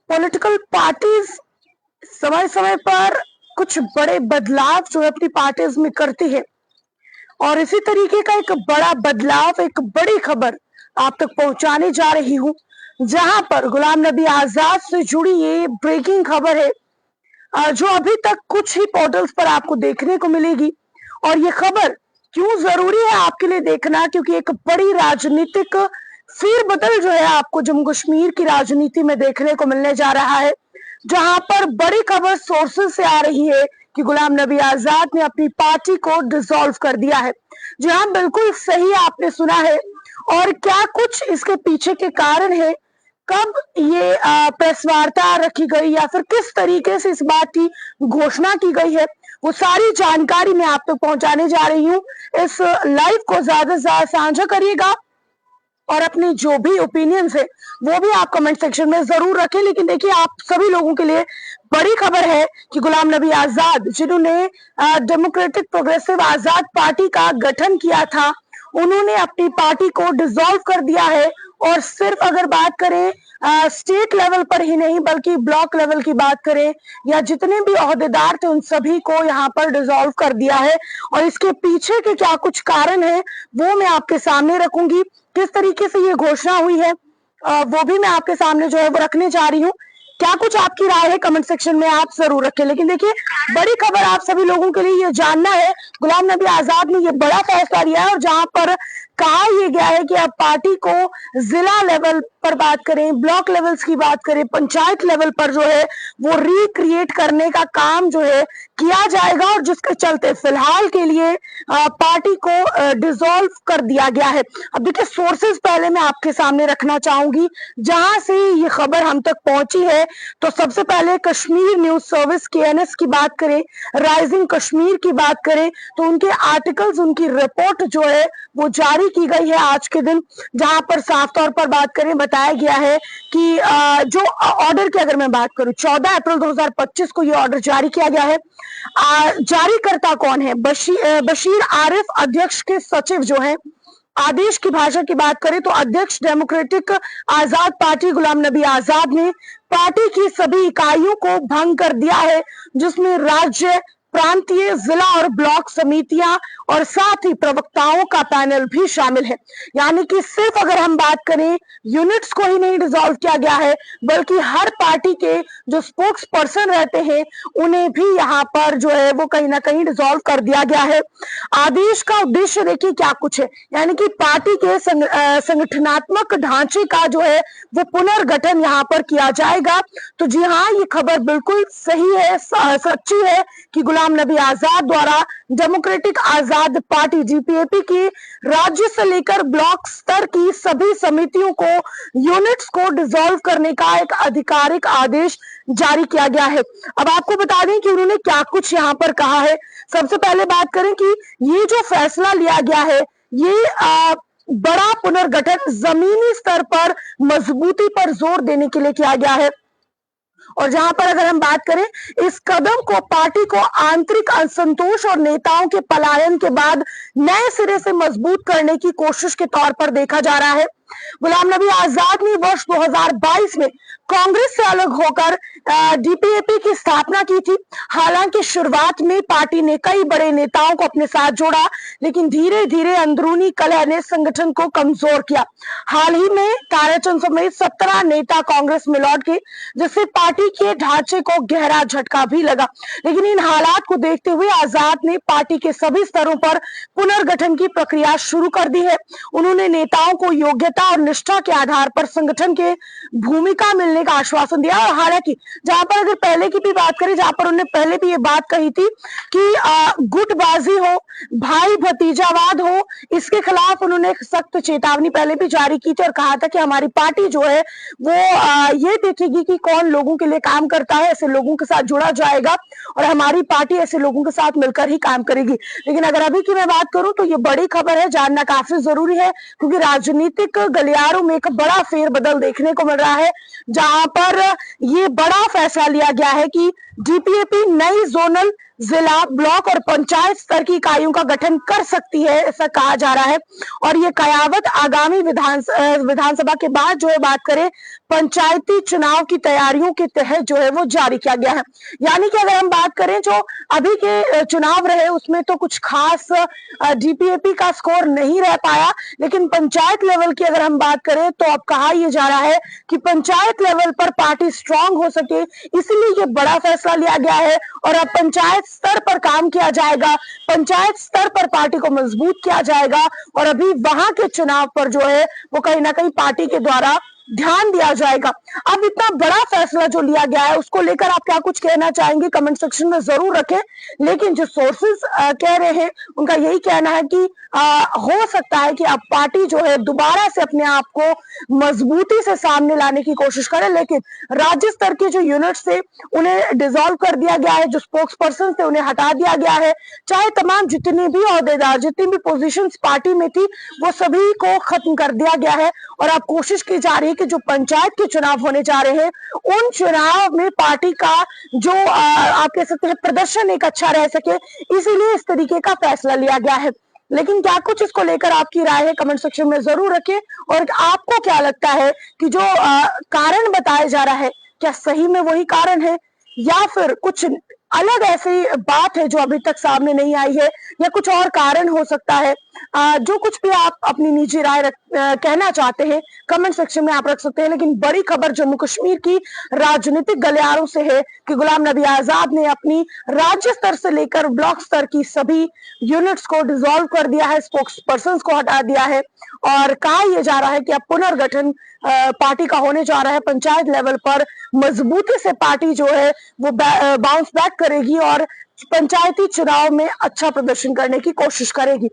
Political parties समय समय पर कुछ बड़े बदलाव जो है अपनी पार्टीज में करती है, और इसी तरीके का एक बड़ा बदलाव, एक बड़ी खबर आप तक पहुंचाने जा रही हूं, जहां पर गुलाम नबी आजाद से जुड़ी ये ब्रेकिंग खबर है, जो अभी तक कुछ ही पोर्टल्स पर आपको देखने को मिलेगी। और ये खबर क्यों जरूरी है आपके लिए देखना, क्योंकि एक बड़ी राजनीतिक फेरबदल जो है आपको जम्मू कश्मीर की राजनीति में देखने को मिलने जा रहा है, जहां पर बड़ी खबर सोर्सेज से आ रही है कि गुलाम नबी आजाद ने अपनी पार्टी को डिसॉल्व कर दिया है। जी हाँ, बिल्कुल सही आपने सुना है। और क्या कुछ इसके पीछे के कारण है, कब ये प्रेस वार्ता रखी गई या फिर किस तरीके से इस बात की घोषणा की गई है, वो सारी जानकारी मैं आप तक पहुंचाने जा रही हूँ। इस लाइव को ज्यादा से ज्यादा साझा करिएगा और अपनी जो भी ओपिनियंस है वो भी आप कमेंट सेक्शन में जरूर रखें। लेकिन देखिए, आप सभी लोगों के लिए बड़ी खबर है कि गुलाम नबी आजाद, जिन्होंने डेमोक्रेटिक प्रोग्रेसिव आजाद पार्टी का गठन किया था, उन्होंने अपनी पार्टी को डिसॉल्व कर दिया है। और सिर्फ अगर बात करें स्टेट लेवल पर ही नहीं, बल्कि ब्लॉक लेवल की बात करें, या जितने भी ओहदेदार थे उन सभी को यहाँ पर डिसॉल्व कर दिया है। और इसके पीछे के क्या कुछ कारण है वो मैं आपके सामने रखूंगी। किस तरीके से ये घोषणा हुई है वो भी मैं आपके सामने जो है वो रखने जा रही हूँ। क्या कुछ आपकी राय है कमेंट सेक्शन में आप जरूर रखें। लेकिन देखिए, बड़ी खबर आप सभी लोगों के लिए ये जानना है, गुलाम नबी आजाद ने ये बड़ा फैसला लिया है, और जहां पर कहा यह गया है कि अब पार्टी को जिला लेवल पर बात करें, ब्लॉक लेवल्स की बात करें, पंचायत लेवल पर जो है वो रिक्रिएट करने का काम जो है किया जाएगा, और जिसके चलते फिलहाल के लिए पार्टी को डिसॉल्व कर दिया गया है। अब देखिए, सोर्सेज पहले मैं आपके सामने रखना चाहूंगी जहां से ये खबर हम तक पहुंची है। तो सबसे पहले कश्मीर न्यूज सर्विस KNS की बात करें, राइजिंग कश्मीर की बात करें, तो उनके आर्टिकल्स, उनकी रिपोर्ट जो है वो जारी की गई है आज के दिन, जहां पर साफ तौर पर बात करें, बताया गया है कि जो ऑर्डर की अगर मैं बात करूं, 14 अप्रैल 2025 को ये ऑर्डर जारी किया गया है। जारीकर्ता कौन है? बशीर आरिफ अध्यक्ष के सचिव जो है। आदेश की भाषा की बात करें तो अध्यक्ष डेमोक्रेटिक आजाद पार्टी गुलाम नबी आजाद ने पार्टी की सभी इकाइयों को भंग कर दिया है, जिसमें राज्य, प्रांतीय, जिला और ब्लॉक समितियां और साथ ही प्रवक्ताओं का पैनल भी शामिल है। यानी कि सिर्फ अगर हम बात करें यूनिट्स को ही नहीं डिसॉल्व किया गया है, बल्कि हर पार्टी के जो स्पोक्स पर्सन रहते हैं उन्हें भी यहाँ पर जो है वो कहीं ना कहीं डिसॉल्व कर दिया गया है। आदेश का उद्देश्य देखिए क्या कुछ है, यानी कि पार्टी के संगठनात्मक ढांचे का जो है वो पुनर्गठन यहाँ पर किया जाएगा। तो जी हाँ, ये खबर बिल्कुल सही है, सच्ची है कि गुलाम नबी आजाद द्वारा डेमोक्रेटिक आजाद पार्टी DPAP की राज्य से लेकर ब्लॉक स्तर की सभी समितियों को, यूनिट्स को डिसॉल्व करने का एक आधिकारिक आदेश जारी किया गया है। अब आपको बता दें कि उन्होंने क्या कुछ यहाँ पर कहा है। सबसे पहले बात करें कि ये जो फैसला लिया गया है, ये बड़ा पुनर्गठन जमीनी स्तर पर मजबूती पर जोर देने के लिए किया गया है। और जहां पर अगर हम बात करें, इस कदम को पार्टी को आंतरिक असंतोष और नेताओं के पलायन के बाद नए सिरे से मजबूत करने की कोशिश के तौर पर देखा जा रहा है। गुलाम नबी आजाद ने वर्ष 2022 में कांग्रेस से अलग होकर DPAP की स्थापना की थी। हालांकि शुरुआत में पार्टी ने कई बड़े नेताओं को अपने साथ जोड़ा, लेकिन धीरे धीरे अंदरूनी कलह ने संगठन को कमजोर किया। हाल ही में ताराचंद समेत 17 नेता कांग्रेस में लौट गए, जिससे पार्टी के ढांचे को गहरा झटका भी लगा। लेकिन इन हालात को देखते हुए आजाद ने पार्टी के सभी स्तरों पर पुनर्गठन की प्रक्रिया शुरू कर दी है। उन्होंने नेताओं को योग्यता और निष्ठा के आधार पर संगठन के भूमिका मिलने का आश्वासन दिया। और हालांकि जहां पर अगर पहले की भी बात करें, जहां पर उन्होंने पहले भी ये बात कही थी कि गुटबाजी हो, भाई भतीजावाद हो, इसके खिलाफ उन्होंने एक सख्त चेतावनी पहले भी जारी की थी और कहा था कि हमारी पार्टी जो है वो ये देखेगी कि कौन लोगों के लिए काम करता है, ऐसे लोगों के साथ जुड़ा जाएगा और हमारी पार्टी ऐसे लोगों के साथ मिलकर ही काम करेगी। लेकिन अगर अभी की मैं बात करूं तो ये बड़ी खबर है, जानना काफी जरूरी है, क्योंकि राजनीतिक गलियारों में एक बड़ा फेरबदल देखने को मिल रहा है, जहां पर ये बड़ा फैसला लिया गया है कि DPAP नई जोनल जिला, ब्लॉक और पंचायत स्तर की इकाइयों का गठन कर सकती है, ऐसा कहा जा रहा है। और ये कयावत आगामी विधानसभा के बाद जो है बात करें पंचायती चुनाव की तैयारियों के तहत जो है वो जारी किया गया है। यानी कि अगर हम बात करें जो अभी के चुनाव रहे उसमें तो कुछ खास डीपीएपी का स्कोर नहीं रह पाया, लेकिन पंचायत लेवल की अगर हम बात करें तो अब कहा यह जा रहा है कि पंचायत लेवल पर पार्टी स्ट्रांग हो सके, इसलिए ये बड़ा फैसला लिया गया है और अब पंचायत स्तर पर काम किया जाएगा, पंचायत स्तर पर पार्टी को मजबूत किया जाएगा और अभी वहां के चुनाव पर जो है वो कहीं ना कहीं पार्टी के द्वारा ध्यान दिया जाएगा। अब इतना बड़ा फैसला जो लिया गया है उसको लेकर आप क्या कुछ कहना चाहेंगे कमेंट सेक्शन में जरूर रखें। लेकिन जो सोर्सेज कह रहे हैं उनका यही कहना है कि हो सकता है कि अब पार्टी जो है दोबारा से अपने आप को मजबूती से सामने लाने की कोशिश करे, लेकिन राज्य स्तर के जो यूनिट्स थे उन्हें डिसॉल्व कर दिया गया है, जो स्पोक्स पर्सन थे उन्हें हटा दिया गया है, चाहे तमाम जितनी भी ओहदेदार जितनी भी पोजीशंस पार्टी में थी वो सभी को खत्म कर दिया गया है। और अब कोशिश की जा रही है कि जो पंचायत के चुनाव होने जा रहे हैं उन चुनाव में पार्टी का जो आप कह सकते हैं प्रदर्शन एक अच्छा रह सके, इसीलिए इस तरीके का फैसला लिया गया है। लेकिन क्या कुछ इसको लेकर आपकी राय है कमेंट सेक्शन में जरूर रखें। और आपको क्या लगता है कि जो कारण बताया जा रहा है क्या सही में वही कारण है या फिर कुछ अलग ऐसी बात है जो अभी तक सामने नहीं आई है या कुछ और कारण हो सकता है? जो कुछ भी आप अपनी निजी राय कहना चाहते हैं कमेंट सेक्शन में आप रख सकते हैं। लेकिन बड़ी खबर जम्मू कश्मीर की राजनीतिक गलियारों से है कि गुलाम नबी आजाद ने अपनी राज्य स्तर से लेकर ब्लॉक स्तर की सभी यूनिट्स को डिसॉल्व कर दिया है, स्पोक्स पर्सन को हटा दिया है और कहा यह जा रहा है कि अब पुनर्गठन पार्टी का होने जा रहा है। पंचायत लेवल पर मजबूती से पार्टी जो है वो बाउंस बैक करेगी और पंचायती चुनाव में अच्छा प्रदर्शन करने की कोशिश करेगी।